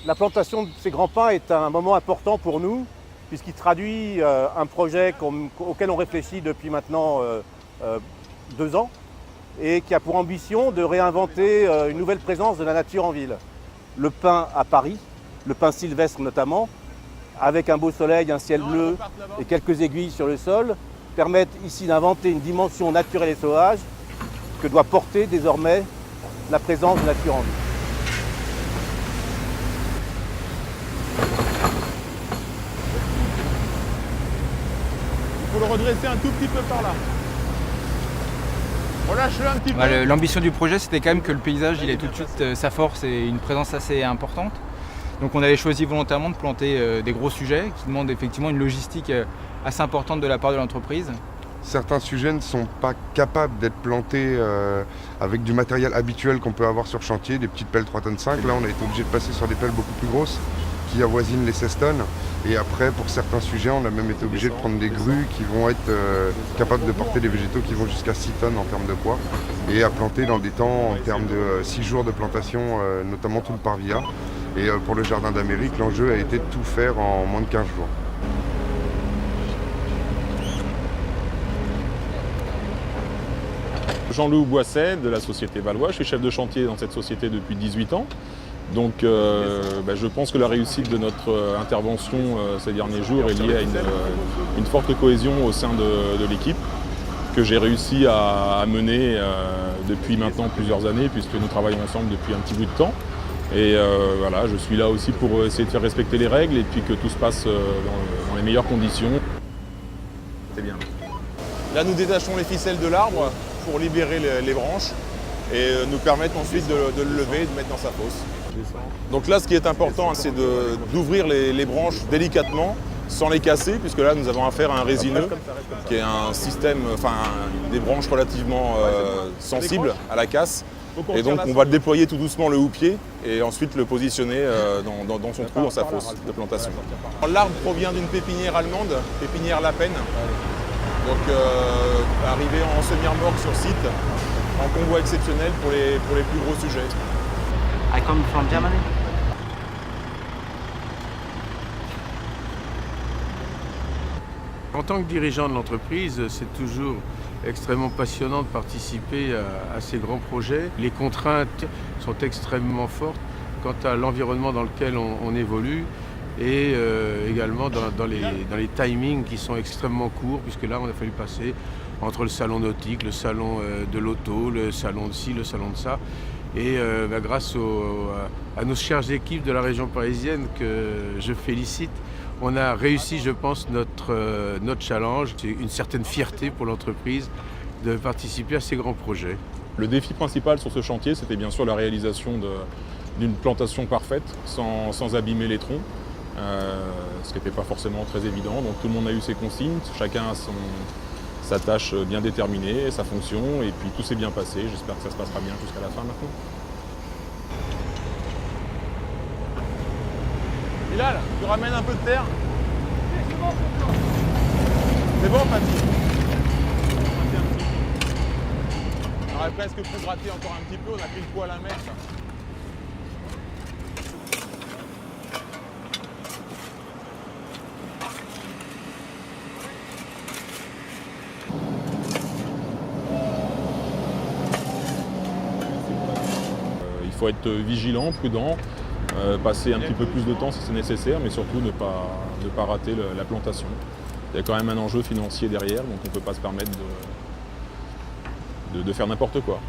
La plantation de ces grands pins est un moment important pour nous, puisqu'il traduit un projet auquel on réfléchit depuis maintenant 2 ans, et qui a pour ambition de réinventer une nouvelle présence de la nature en ville. Le pin à Paris, le pin sylvestre notamment, avec un beau soleil, un ciel bleu et quelques aiguilles sur le sol, permettent ici d'inventer une dimension naturelle et sauvage que doit porter désormais la présence de nature en ville. Il faut le redresser un tout petit peu par là. Relâche-le un petit peu. L'ambition du projet, c'était quand même que le paysage il ait tout de suite sa force et une présence assez importante. Donc on avait choisi volontairement de planter des gros sujets qui demandent effectivement une logistique assez importante de la part de l'entreprise. Certains sujets ne sont pas capables d'être plantés avec du matériel habituel qu'on peut avoir sur chantier, des petites pelles 3,5 tonnes. Là, on a été obligé de passer sur des pelles beaucoup plus grosses qui avoisinent les 16 tonnes. Et après, pour certains sujets, on a même été obligé de prendre des grues qui vont être capables de porter des végétaux qui vont jusqu'à 6 tonnes en termes de poids et à planter dans des temps en termes de 6 jours de plantation, notamment tout le parvilla. Et pour le jardin d'Amérique, l'enjeu a été de tout faire en moins de 15 jours. Jean-Loup Boisset de la société Valois, je suis chef de chantier dans cette société depuis 18 ans. Donc je pense que la réussite de notre intervention ces derniers jours est liée à une forte cohésion au sein de l'équipe que j'ai réussi à mener depuis maintenant plusieurs années puisque nous travaillons ensemble depuis un petit bout de temps. Et voilà, je suis là aussi pour essayer de faire respecter les règles et puis que tout se passe dans les meilleures conditions. C'est bien. Là, nous détachons les ficelles de l'arbre pour libérer les branches et nous permettre ensuite de le lever et de mettre dans sa fosse. Donc là, ce qui est important, c'est d'ouvrir les branches délicatement, sans les casser, puisque là, nous avons affaire à un résineux, qui est un système, des branches relativement sensibles à la casse. Et donc, on va le déployer tout doucement le houppier et ensuite le positionner dans son trou, dans sa fosse de plantation. L'arbre provient d'une pépinière allemande, pépinière La Peine. Donc, arrivé en semi-remorque sur site, en convoi exceptionnel pour les plus gros sujets. I come from Germany. En tant que dirigeant de l'entreprise, c'est toujours extrêmement passionnant de participer à ces grands projets. Les contraintes sont extrêmement fortes quant à l'environnement dans lequel on évolue et également dans les timings qui sont extrêmement courts, puisque là on a fallu passer entre le salon nautique, le salon de l'auto, le salon de ci, le salon de ça. Et grâce à nos chères équipes de la région parisienne que je félicite, on a réussi, je pense, notre challenge. C'est une certaine fierté pour l'entreprise de participer à ces grands projets. Le défi principal sur ce chantier, c'était bien sûr la réalisation d'une plantation parfaite, sans abîmer les troncs, ce qui n'était pas forcément très évident. Donc tout le monde a eu ses consignes, chacun a sa tâche bien déterminée, sa fonction, et puis tout s'est bien passé. J'espère que ça se passera bien jusqu'à la fin maintenant. Bilal, tu ramènes un peu de terre? C'est bon, Paty? On aurait presque pu gratter encore un petit peu, on a pris le poids à la mèche. Il faut être vigilant, prudent, passer un petit peu plus de temps si c'est nécessaire, mais surtout ne pas rater la plantation. Il y a quand même un enjeu financier derrière, donc on ne peut pas se permettre de faire n'importe quoi.